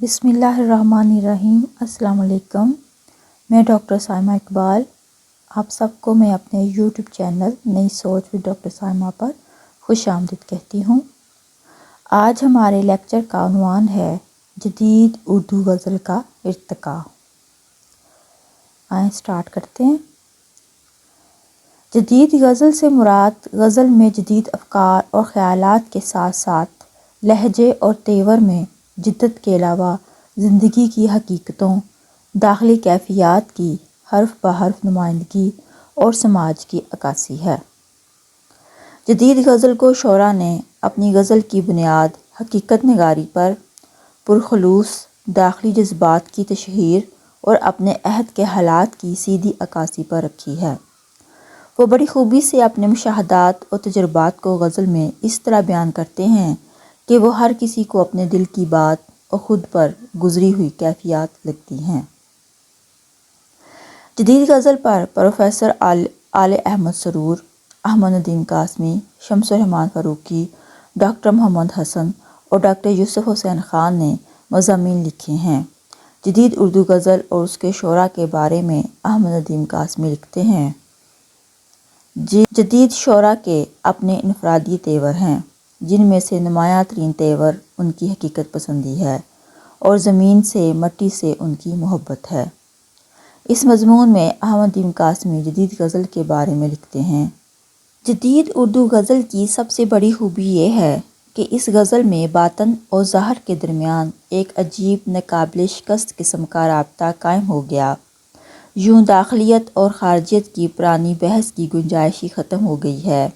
بسم اللہ الرحمن الرحیم۔ السلام علیکم، میں ڈاکٹر سائمہ اقبال، آپ سب کو میں اپنے یوٹیوب چینل نئی سوچ ود ڈاکٹر سائمہ پر خوش آمدید کہتی ہوں۔ آج ہمارے لیکچر کا عنوان ہے جدید اردو غزل کا ارتقاء۔ آئیں سٹارٹ کرتے ہیں۔ جدید غزل سے مراد غزل میں جدید افکار اور خیالات کے ساتھ ساتھ لہجے اور تیور میں جدت کے علاوہ زندگی کی حقیقتوں، داخلی کیفیات کی حرف بحرف نمائندگی اور سماج کی عکاسی ہے۔ جدید غزل کو شعراء نے اپنی غزل کی بنیاد حقیقت نگاری پر، پرخلوص داخلی جذبات کی تشہیر اور اپنے عہد کے حالات کی سیدھی عکاسی پر رکھی ہے۔ وہ بڑی خوبی سے اپنے مشاہدات اور تجربات کو غزل میں اس طرح بیان کرتے ہیں کہ وہ ہر کسی کو اپنے دل کی بات اور خود پر گزری ہوئی کیفیات لگتی ہیں۔ جدید غزل پر پروفیسر آل احمد سرور، احمد ندیم قاسمی، شمس الرحمن فاروقی، ڈاکٹر محمد حسن اور ڈاکٹر یوسف حسین خان نے مضامین لکھے ہیں۔ جدید اردو غزل اور اس کے شعراء کے بارے میں احمد ندیم قاسمی لکھتے ہیں۔ جدید شعراء کے اپنے انفرادی تیور ہیں، جن میں سے نمایاں ترین تیور ان کی حقیقت پسندی ہے اور زمین سے مٹی سے ان کی محبت ہے۔ اس مضمون میں احمد ندیم قاسمی جدید غزل کے بارے میں لکھتے ہیں۔ جدید اردو غزل کی سب سے بڑی خوبی یہ ہے کہ اس غزل میں باطن اور ظاہر کے درمیان ایک عجیب ناقابل شکست قسم کا رابطہ قائم ہو گیا۔ یوں داخلیت اور خارجیت کی پرانی بحث کی گنجائش ہی ختم ہو گئی ہے۔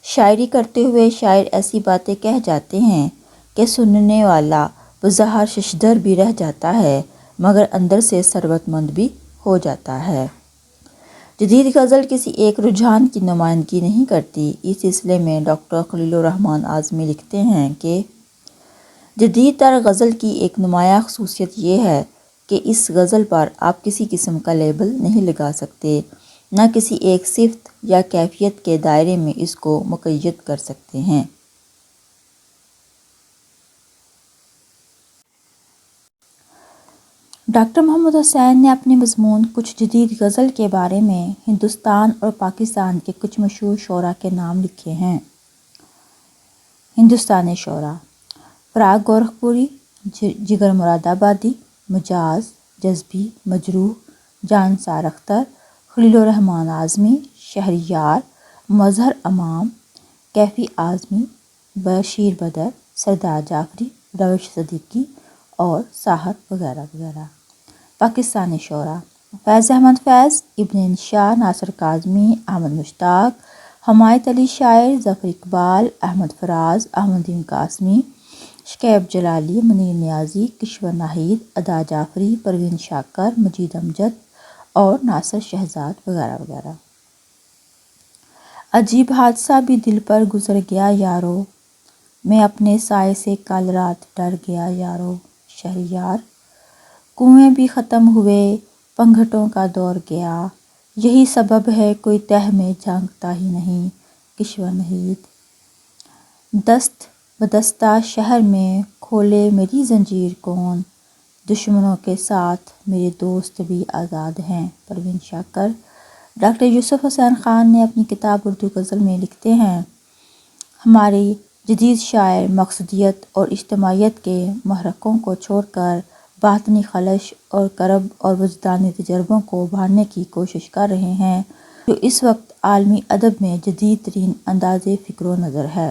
شاعری کرتے ہوئے شاعر ایسی باتیں کہہ جاتے ہیں کہ سننے والا بظاہر ششدر بھی رہ جاتا ہے مگر اندر سے ثروت مند بھی ہو جاتا ہے۔ جدید غزل کسی ایک رجحان کی نمائندگی نہیں کرتی۔ اس سلسلے میں ڈاکٹر خلیل الرحمن اعظمی لکھتے ہیں کہ جدید تر غزل کی ایک نمایاں خصوصیت یہ ہے کہ اس غزل پر آپ کسی قسم کا لیبل نہیں لگا سکتے، نہ کسی ایک صفت یا کیفیت کے دائرے میں اس کو مقید کر سکتے ہیں۔ ڈاکٹر محمد حسین نے اپنے مضمون کچھ جدید غزل کے بارے میں ہندوستان اور پاکستان کے کچھ مشہور شعراء کے نام لکھے ہیں۔ ہندوستانی شعراء: فراق گورکھپوری، جگر مراد آبادی، مجاز، جذبی، مجروح، جانثار اختر، خلیل الرحمن اعظمی، شہریار، مظہر امام، کیفی اعظمی، بشیر بدر، سردار جعفری، روش صدیقی اور ساحر وغیرہ وغیرہ۔ پاکستانی شعراء: فیض احمد فیض، ابن انشا، ناصر کاظمی، احمد مشتاق، حمایت علی شاعر، ظفر اقبال، احمد فراز، احمد ندیم قاسمی، شکیب جلالی، منیر نیازی، کشور ناہید، ادا جعفری، پروین شاکر، مجید امجد اور ناصر شہزاد وغیرہ وغیرہ۔ عجیب حادثہ بھی دل پر گزر گیا یارو، میں اپنے سائے سے کل رات ڈر گیا یارو۔ شہریار: کنویں بھی ختم ہوئے، پنگھٹوں کا دور گیا، یہی سبب ہے کوئی تہ میں جھانکتا ہی نہیں۔ کشور ناہید: دست بدستہ شہر میں کھولے میری زنجیر کون، دشمنوں کے ساتھ میرے دوست بھی آزاد ہیں۔ پروین شاکر: ڈاکٹر یوسف حسین خان نے اپنی کتاب اردو غزل میں لکھتے ہیں، ہماری جدید شاعر مقصدیت اور اجتماعیت کے محرکوں کو چھوڑ کر باطنی خلش اور کرب اور وجدانی تجربوں کو ابھارنے کی کوشش کر رہے ہیں، جو اس وقت عالمی ادب میں جدید ترین انداز فکر و نظر ہے۔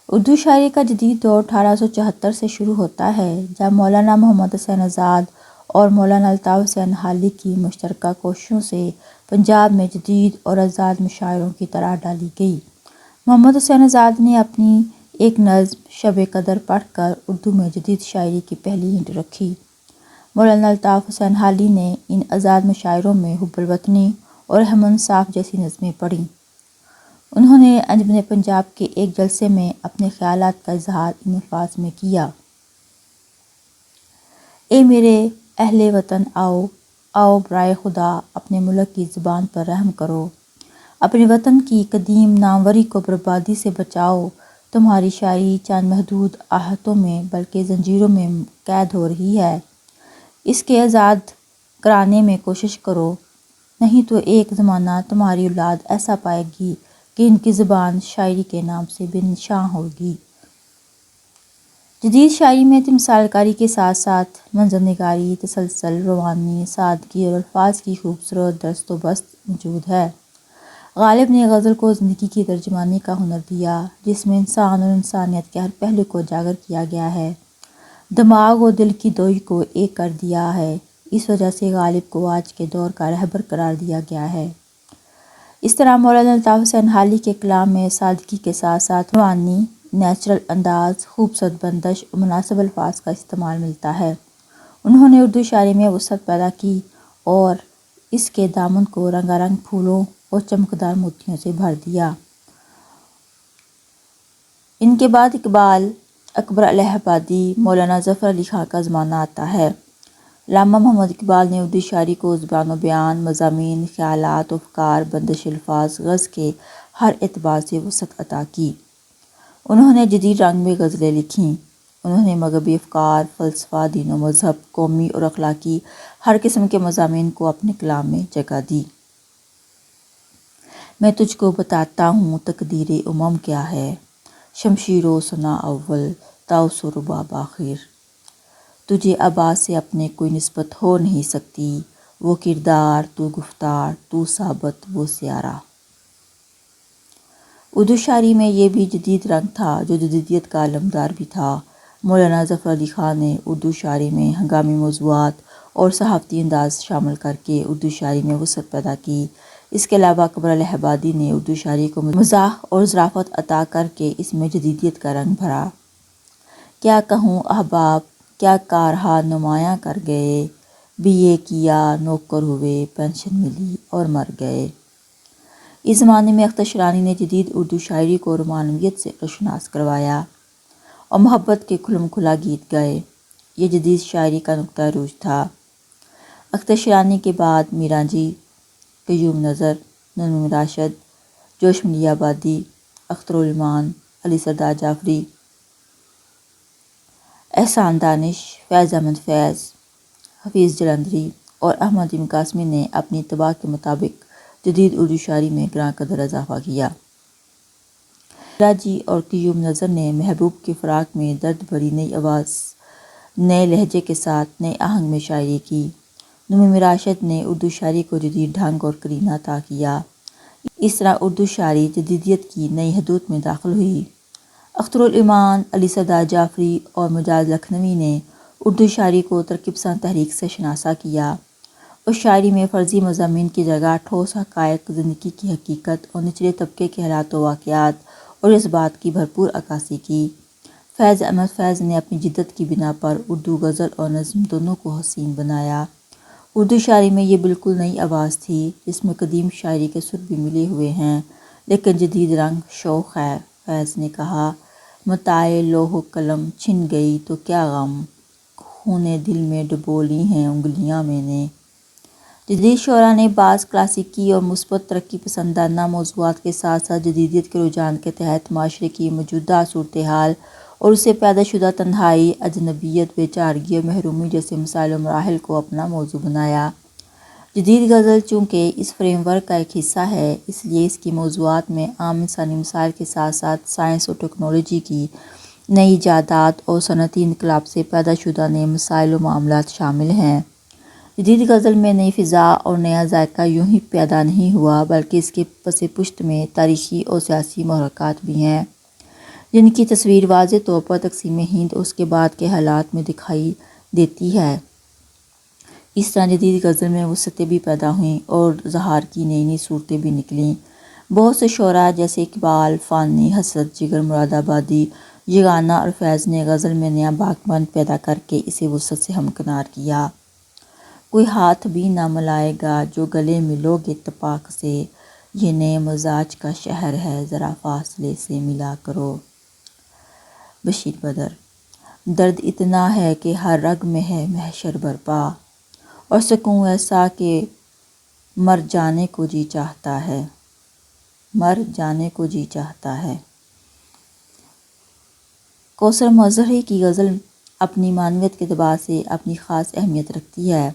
اردو شاعری کا جدید دور 1874 سے شروع ہوتا ہے، جب مولانا محمد حسین آزاد اور مولانا الطاف حسین حالی کی مشترکہ کوششوں سے پنجاب میں جدید اور آزاد مشاعروں کی طرح ڈالی گئی۔ محمد حسین آزاد نے اپنی ایک نظم شب قدر پڑھ کر اردو میں جدید شاعری کی پہلی اینٹ رکھی۔ مولانا الطاف حسین حالی نے ان آزاد مشاعروں میں حب الوطنی اور رحم انصاف جیسی نظمیں پڑھیں۔ انہوں نے انجمن پنجاب کے ایک جلسے میں اپنے خیالات کا اظہار ان الفاظ میں کیا: اے میرے اہل وطن آؤ، آؤ برائے خدا اپنے ملک کی زبان پر رحم کرو، اپنے وطن کی قدیم ناموری کو بربادی سے بچاؤ تمہاری شاعری چند محدود آہتوں میں بلکہ زنجیروں میں قید ہو رہی ہے۔ اس کے آزاد کرانے میں کوشش کرو، نہیں تو ایک زمانہ تمہاری اولاد ایسا پائے گی کہ ان کی زبان شاعری کے نام سے بے نشاں ہوگی۔ جدید شاعری میں تمثال کاری کے ساتھ ساتھ منظر نگاری، تسلسل، روانی، سادگی اور الفاظ کی خوبصورت دست و بست موجود ہے۔ غالب نے غزل کو زندگی کی ترجمانی کا ہنر دیا، جس میں انسان اور انسانیت کے ہر پہلو کو اجاگر کیا گیا ہے، دماغ و دل کی دوئی کو ایک کر دیا ہے۔ اس وجہ سے غالب کو آج کے دور کا رہبر قرار دیا گیا ہے۔ اس طرح مولانا الطاف حسین حالی کے کلام میں سادگی کے ساتھ ساتھ روانی، نیچرل انداز، خوبصورت بندش اور مناسب الفاظ کا استعمال ملتا ہے۔ انہوں نے اردو شاعری میں وسعت پیدا کی اور اس کے دامن کو رنگا رنگ پھولوں اور چمکدار موتیوں سے بھر دیا۔ ان کے بعد اقبال، اکبر الہ آبادی، مولانا ظفر علی خاں کا زمانہ آتا ہے۔ علامہ محمد اقبال نے اردو شاعری کو زبان و بیان، مضامین، خیالات و افکار، بندش الفاظ، غرض کے ہر اعتبار سے وسعت عطا کی۔ انہوں نے جدید رنگ میں غزلیں لکھیں۔ انہوں نے مذہبی افکار، فلسفہ، دین و مذہب، قومی اور اخلاقی ہر قسم کے مضامین کو اپنے کلام میں جگہ دی۔ میں تجھ کو بتاتا ہوں تقدیر امم کیا ہے، شمشیر و ثنا اول طاؤس و رباب آخر۔ تجھے ابا سے اپنے کوئی نسبت ہو نہیں سکتی، وہ کردار، تو گفتار، تو ثابت، وہ سیارہ۔ اردو شاعری میں یہ بھی جدید رنگ تھا جو جدیدیت کا علمدار بھی تھا۔ مولانا ظفر علی خاں نے اردو شاعری میں ہنگامی موضوعات اور صحافتی انداز شامل کر کے اردو شاعری میں وسعت پیدا کی۔ اس کے علاوہ اکبر الہ آبادی نے اردو شاعری کو مزاح اور ظرافت عطا کر کے اس میں جدیدیت کا رنگ بھرا۔ کیا کہوں احباب کیا کارہا نمایاں کر گئے، بی اے کیا نوکر ہوئے، پینشن ملی اور مر گئے۔ اس زمانے میں اختر شیرانی نے جدید اردو شاعری کو رومانویت سے روشناس کروایا اور محبت کے کھلم کھلا گیت گائے۔ یہ جدید شاعری کا نقطہ عروج تھا۔ اختر شیرانی کے بعد میراں جی، قیوم نظر، نظم راشد، جوش ملیح آبادی، اختر الایمان، علی سردار جعفری، احسان دانش، فیض احمد فیض، حفیظ جلندری اور احمد امین قاسمی نے اپنی طبع کے مطابق جدید اردو شاعری میں گراں قدر اضافہ کیا۔ میراں جی اور قیوم نظر نے محبوب کے فراق میں درد بھری نئی آواز، نئے لہجے کے ساتھ نئے آہنگ میں شاعری کی۔ نظم راشد نے اردو شاعری کو جدید ڈھنگ اور قرینہ عطا کیا۔ اس طرح اردو شاعری جدیدیت کی نئی حدود میں داخل ہوئی۔ اختر الایمان، علی سردار جعفری اور مجاز لکھنوی نے اردو شاعری کو ترقی پسند تحریک سے شناسا کیا اور شاعری میں فرضی مضامین کی جگہ ٹھوس حقائق، زندگی کی حقیقت اور نچلے طبقے کے حالات و واقعات اور جذبات کی بھرپور عکاسی کی۔ فیض احمد فیض نے اپنی جدت کی بنا پر اردو غزل اور نظم دونوں کو حسین بنایا۔ اردو شاعری میں یہ بالکل نئی آواز تھی جس میں قدیم شاعری کے سر بھی ملے ہوئے ہیں لیکن جدید رنگ شوق ہے۔ فیض نے کہا، متاع لوح و قلم چھن گئی تو کیا غم، خون دل میں ڈبو لی ہیں انگلیاں میں نے۔ جدید شعراء نے بعض کلاسیکی اور مثبت ترقی پسندانہ موضوعات کے ساتھ ساتھ جدیدیت کے رجحان کے تحت معاشرے کی موجودہ صورتحال اور اس سے پیدا شدہ تنہائی، اجنبیت، بے چارگی اور محرومی جیسے مسائل و مراحل کو اپنا موضوع بنایا۔ جدید غزل چونکہ اس فریم ورک کا ایک حصہ ہے، اس لیے اس کی موضوعات میں عام انسانی مسائل کے ساتھ ساتھ سائنس اور ٹیکنالوجی کی نئی ایجادات اور صنعتی انقلاب سے پیدا شدہ نئے مسائل و معاملات شامل ہیں۔ جدید غزل میں نئی فضا اور نیا ذائقہ یوں ہی پیدا نہیں ہوا بلکہ اس کے پس پشت میں تاریخی اور سیاسی محرکات بھی ہیں جن کی تصویر واضح طور پر تقسیم ہند اور اس کے بعد کے حالات میں دکھائی دیتی ہے۔ اس طرح جدید غزل میں وسعتیں بھی پیدا ہوئیں اور اظہار کی نئی نئی صورتیں بھی نکلیں۔ بہت سے شعراء جیسے اقبال، فانی، حسرت، جگر مراد آبادی، یگانہ اور فیض نے غزل میں نیا باغبان پیدا کر کے اسے وسعت سے ہمکنار کیا۔ کوئی ہاتھ بھی نہ ملائے گا جو گلے ملو گے اتفاق سے، یہ نئے مزاج کا شہر ہے ذرا فاصلے سے ملا کرو۔ بشیر بدر۔ درد اتنا ہے کہ ہر رگ میں ہے محشر برپا، اور سکون ایسا کہ مر جانے کو جی چاہتا ہے، مر جانے کو جی چاہتا ہے۔ کوثر مظہری کی غزل اپنی معنویت کے اعتبار سے اپنی خاص اہمیت رکھتی ہے۔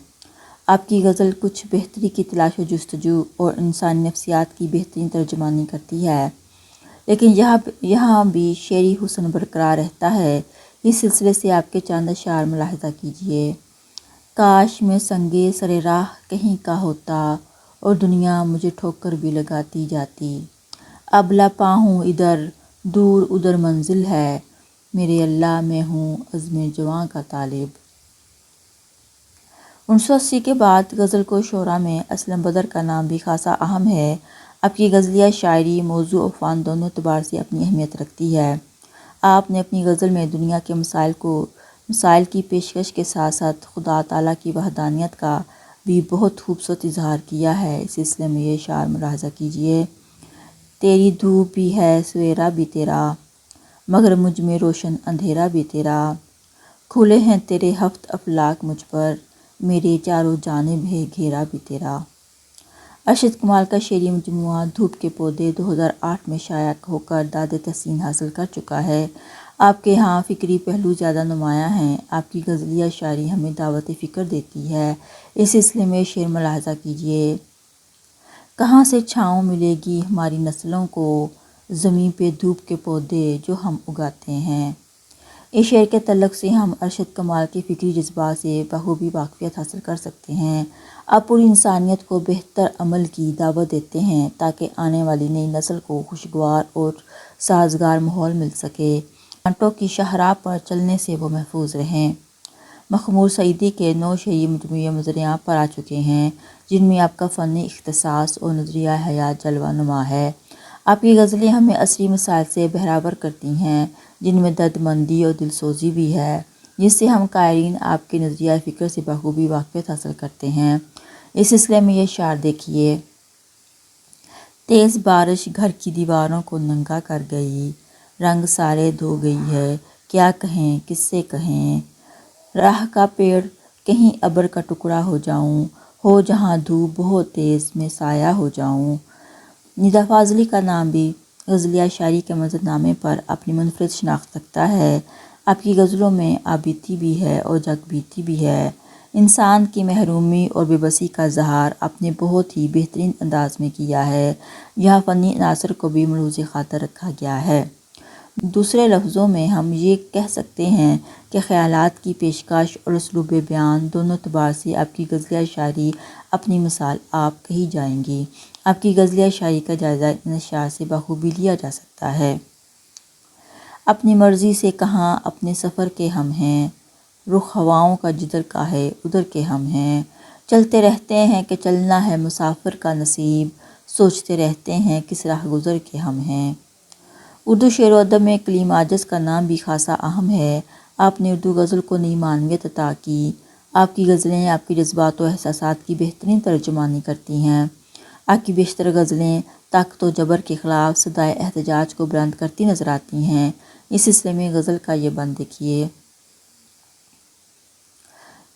آپ کی غزل کچھ بہتری کی تلاش و جستجو اور انسانی نفسیات کی بہترین ترجمانی کرتی ہے، لیکن یہاں بھی شعری حسن برقرار رہتا ہے۔ اس سلسلے سے آپ کے چند اشعار ملاحظہ کیجیے۔ کاش میں سنگے سر راہ کہیں کا ہوتا اور دنیا مجھے ٹھوکر بھی لگاتی جاتی۔ اب لاپا ہوں ادھر دور ادھر منزل ہے، میرے اللہ میں ہوں عزم جواں کا طالب۔ 1980 کے بعد غزل کو شعراء میں اسلم بدر کا نام بھی خاصا اہم ہے۔ آپ کی غزلیہ شاعری موضوع و فن دونوں اعتبار سے اپنی اہمیت رکھتی ہے۔ آپ نے اپنی غزل میں دنیا کے مسائل کی پیشکش کے ساتھ ساتھ خدا تعالیٰ کی وحدانیت کا بھی بہت خوبصورت اظہار کیا ہے۔ اس سلسلے میں یہ اشعار ملاحظہ کیجیے۔ تیری دھوپ بھی ہے سویرا بھی تیرا، مگر مجھ میں روشن اندھیرا بھی تیرا۔ کھلے ہیں تیرے ہفت افلاک مجھ پر، میرے چاروں جانب ہے گھیرا بھی تیرا۔ ارشد کمال کا شعری مجموعہ دھوپ کے پودے 2008 میں شائع ہو کر داد تحسین حاصل کر چکا ہے۔ آپ کے ہاں فکری پہلو زیادہ نمایاں ہیں۔ آپ کی غزلیہ شاعری ہمیں دعوت فکر دیتی ہے۔ اس سلسلے میں شعر ملاحظہ کیجیے۔ کہاں سے چھاؤں ملے گی ہماری نسلوں کو، زمیں پہ دھوپ کے پودے جو ہم اگاتے ہیں۔ اس شعر کے تعلق سے ہم ارشد کمال کے فکری جذبات سے بخوبی واقفیت حاصل کر سکتے ہیں۔ آپ پوری انسانیت کو بہتر عمل کی دعوت دیتے ہیں تاکہ آنے والی نئی نسل کو خوشگوار اور سازگار ماحول مل سکے، کانٹوں کی شاہراہ پر چلنے سے وہ محفوظ رہیں۔ مخمور سعیدی کے 9 شعری مجموعے نظریہ پر آ چکے ہیں، جن میں آپ کا فنی اختصاص اور نظریہ حیات جلوہ نما ہے۔ آپ کی غزلیں ہمیں عصری مسائل سے بہرابر کرتی ہیں، جن میں درد مندی اور دل سوزی بھی ہے، جس سے ہم قارئین آپ کے نظریہ فکر سے بخوبی واقفیت حاصل کرتے ہیں۔ اس سلسلے میں یہ اشعار دیکھیے۔ تیز بارش گھر کی دیواروں کو ننگا کر گئی، رنگ سارے دھو گئی ہے، کیا کہیں کس سے کہیں۔ راہ کا پیڑ کہیں ابر کا ٹکڑا ہو جاؤں، ہو جہاں دھوپ بہت تیز میں سایہ ہو جاؤں۔ ندا فاضلی کا نام بھی غزلیہ شاعری کے منظر نامے پر اپنی منفرد شناخت رکھتا ہے۔ آپ کی غزلوں میں آبیتی بھی ہے اور جگ بیتی بھی ہے۔ انسان کی محرومی اور بے بسی کا اظہار آپ نے بہت ہی بہترین انداز میں کیا ہے۔ یہاں فنی عناصر کو بھی ملحوظ خاطر رکھا گیا ہے۔ دوسرے لفظوں میں ہم یہ کہہ سکتے ہیں کہ خیالات کی پیشکش اور اسلوب بیان دونوں اعتبار سے آپ کی غزلیہ شاعری اپنی مثال آپ کہی جائیں گی۔ آپ کی غزلیہ شاعری کا جائزہ ان اشعار سے بخوبی لیا جا سکتا ہے۔ اپنی مرضی سے کہاں اپنے سفر کے ہم ہیں، رخ ہواؤں کا جدھر کا ہے ادھر کے ہم ہیں۔ چلتے رہتے ہیں کہ چلنا ہے مسافر کا نصیب، سوچتے رہتے ہیں کس راہ گزر کے ہم ہیں۔ اردو شعر و ادب میں کلیم عاجز کا نام بھی خاصا اہم ہے۔ آپ نے اردو غزل کو نئی معنویت عطا کی۔ آپ کی غزلیں آپ کے جذبات و احساسات کی بہترین ترجمانی کرتی ہیں۔ آپ کی بیشتر غزلیں طاقت و جبر کے خلاف صدائے احتجاج کو بلند کرتی نظر آتی ہیں۔ اس سلسلے میں غزل کا یہ بند دیکھیے۔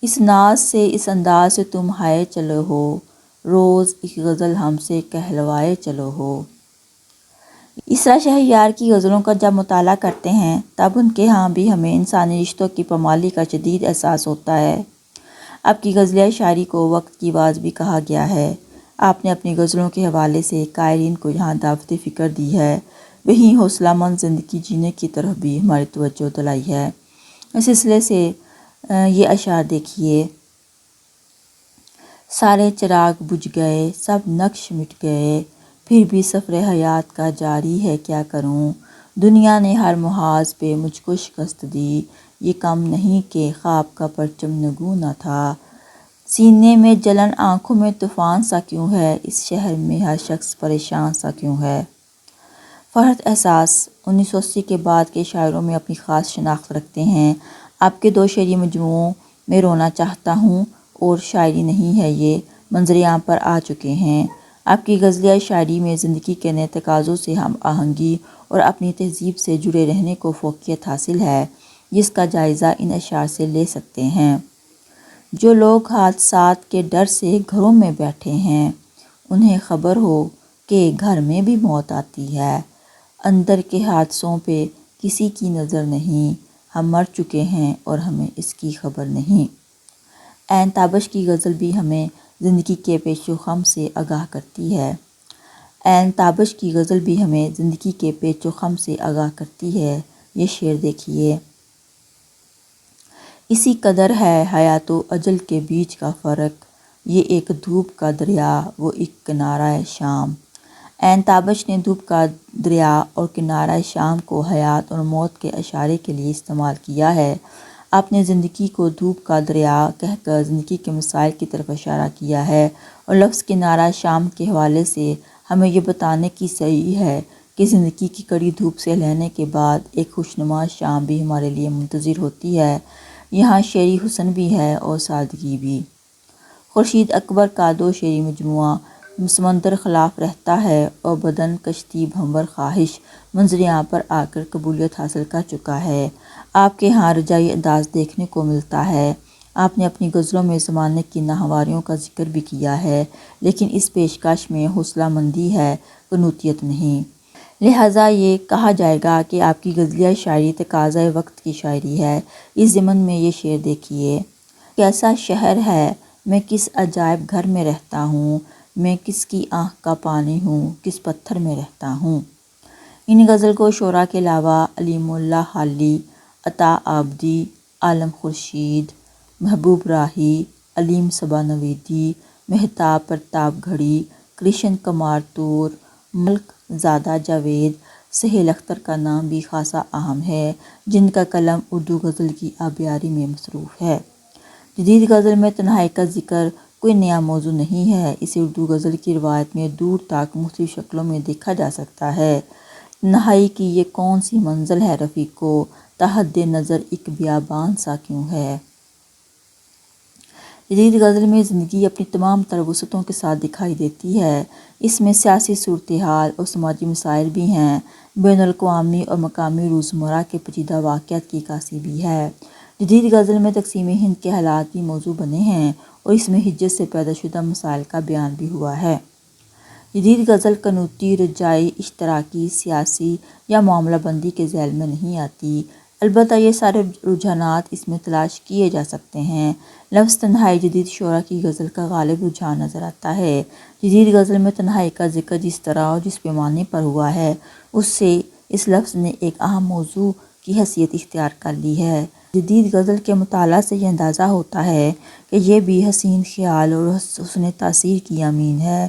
اس ناز سے اس انداز سے تم ہائے چلو ہو، روز ایک غزل ہم سے کہلوائے چلو ہو۔ اسرا شہریار کی غزلوں کا جب مطالعہ کرتے ہیں تب ان کے ہاں بھی ہمیں انسانی رشتوں کی پامالی کا شدید احساس ہوتا ہے۔ آپ کی غزلیہ شاعری کو وقت کی آواز بھی کہا گیا ہے۔ آپ نے اپنی غزلوں کے حوالے سے قارئین کو یہاں دعوت فکر دی ہے، وہیں حوصلہ مند زندگی جینے کی طرف بھی ہماری توجہ دلائی ہے۔ اس سلسلے سے یہ اشعار دیکھیے۔ سارے چراغ بجھ گئے سب نقش مٹ گئے، پھر بھی سفر حیات کا جاری ہے کیا کروں۔ دنیا نے ہر محاذ پہ مجھ کو شکست دی، یہ کم نہیں کہ خواب کا پرچم نگوں نہ تھا۔ سینے میں جلن آنکھوں میں طوفان سا کیوں ہے، اس شہر میں ہر شخص پریشان سا کیوں ہے۔ فرحت احساس 1980 کے بعد کے شاعروں میں اپنی خاص شناخت رکھتے ہیں۔ آپ کے 2 شعری مجموعوں میں رونا چاہتا ہوں اور شاعری نہیں ہے یہ منظر عام پر آ چکے ہیں۔ آپ کی غزلیہ شاعری میں زندگی کے نئے تقاضوں سے ہم آہنگی اور اپنی تہذیب سے جڑے رہنے کو فوقیت حاصل ہے، جس کا جائزہ ان اشعار سے لے سکتے ہیں۔ جو لوگ حادثات کے ڈر سے گھروں میں بیٹھے ہیں، انہیں خبر ہو کہ گھر میں بھی موت آتی ہے۔ اندر کے حادثوں پہ کسی کی نظر نہیں، ہم مر چکے ہیں اور ہمیں اس کی خبر نہیں۔ عین تابش کی غزل بھی ہمیں زندگی کے پیچ و خم سے آگاہ کرتی ہے۔ عین تابش کی غزل بھی ہمیں زندگی کے پیچ و خم سے آگاہ کرتی ہے۔ یہ شعر دیکھیے۔ اسی قدر ہے حیات و اجل کے بیچ کا فرق، یہ ایک دھوپ کا دریا وہ ایک کنارہ شام۔ عین تابش نے دھوپ کا دریا اور کنارہ شام کو حیات اور موت کے اشارے کے لیے استعمال کیا ہے۔ آپ نے زندگی کو دھوپ کا دریا کہہ کر زندگی کے مسائل کی طرف اشارہ کیا ہے، اور لفظ کنارہ شام کے حوالے سے ہمیں یہ بتانے کی صحیح ہے کہ زندگی کی کڑی دھوپ سے لہنے کے بعد ایک خوشنما شام بھی ہمارے لیے منتظر ہوتی ہے۔ یہاں شعری حسن بھی ہے اور سادگی بھی۔ خورشید اکبر کا دو شعری مجموعہ سمندر خلاف رہتا ہے اور بدن کشتی بھنور خواہش منظر عام پر آ کر قبولیت حاصل کر چکا ہے۔ آپ کے ہاں رجائی انداز دیکھنے کو ملتا ہے۔ آپ نے اپنی غزلوں میں زمانے کی ناہواریوں کا ذکر بھی کیا ہے، لیکن اس پیشکش میں حوصلہ مندی ہے، قنوطیت نہیں۔ لہٰذا یہ کہا جائے گا کہ آپ کی غزلیہ شاعری تقاضۂ وقت کی شاعری ہے۔ اس ضمن میں یہ شعر دیکھیے۔ کیسا شہر ہے، میں کس عجائب گھر میں رہتا ہوں، میں کس کی آنکھ کا پانی ہوں، کس پتھر میں رہتا ہوں۔ ان غزل کو شعراء کے علاوہ علیم اللہ حالی، عطا آبادی، عالم خورشید، محبوب راہی، علیم صبا نویدی، مہتاب پرتاپ گھڑی، کرشن کمار تور، ملک زادہ جاوید، سہیل اختر کا نام بھی خاصا اہم ہے، جن کا قلم اردو غزل کی آبیاری میں مصروف ہے۔ جدید غزل میں تنہائی کا ذکر کوئی نیا موضوع نہیں ہے، اسے اردو غزل کی روایت میں دور تک مختلف شکلوں میں دیکھا جا سکتا ہے۔ تنہائی کی یہ کون سی منزل ہے رفیقو، تحد نظر ایک بیابان سا کیوں ہے۔ جدید غزل میں زندگی اپنی تمام تر وسعتوں کے ساتھ دکھائی دیتی ہے۔ اس میں سیاسی صورتحال اور سماجی مسائل بھی ہیں، بین الاقوامی اور مقامی روزمرہ کے پیچیدہ واقعات کی عکاسی بھی ہے۔ جدید غزل میں تقسیم ہند کے حالات بھی موضوع بنے ہیں اور اس میں ہجرت سے پیدا شدہ مسائل کا بیان بھی ہوا ہے۔ جدید غزل قنوتی، رجائی، اشتراکی، سیاسی یا معاملہ بندی کے ذیل میں نہیں آتی، البتہ یہ سارے رجحانات اس میں تلاش کیے جا سکتے ہیں۔ لفظ تنہائی جدید شعراء کی غزل کا غالب رجحان نظر آتا ہے۔ جدید غزل میں تنہائی کا ذکر جس طرح اور جس پیمانے پر ہوا ہے، اس سے اس لفظ نے ایک اہم موضوع کی حیثیت اختیار کر لی ہے۔ جدید غزل کے مطالعہ سے یہ اندازہ ہوتا ہے کہ یہ بھی حسین خیال اور حسن تاثیر کی امین ہے،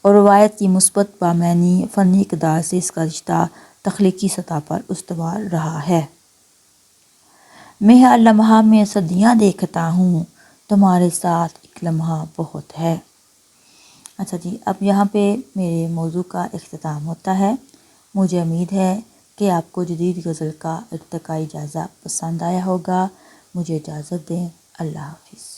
اور روایت کی مثبت بامعنی فنی اقدار سے اس کا رشتہ تخلیقی سطح پر استوار رہا ہے۔ میں ہر لمحہ میں صدیاں دیکھتا ہوں، تمہارے ساتھ ایک لمحہ بہت ہے۔ اچھا جی، اب یہاں پہ میرے موضوع کا اختتام ہوتا ہے۔ مجھے امید ہے کہ آپ کو جدید غزل کا ارتقائی جائزہ پسند آیا ہوگا۔ مجھے اجازت دیں، اللہ حافظ۔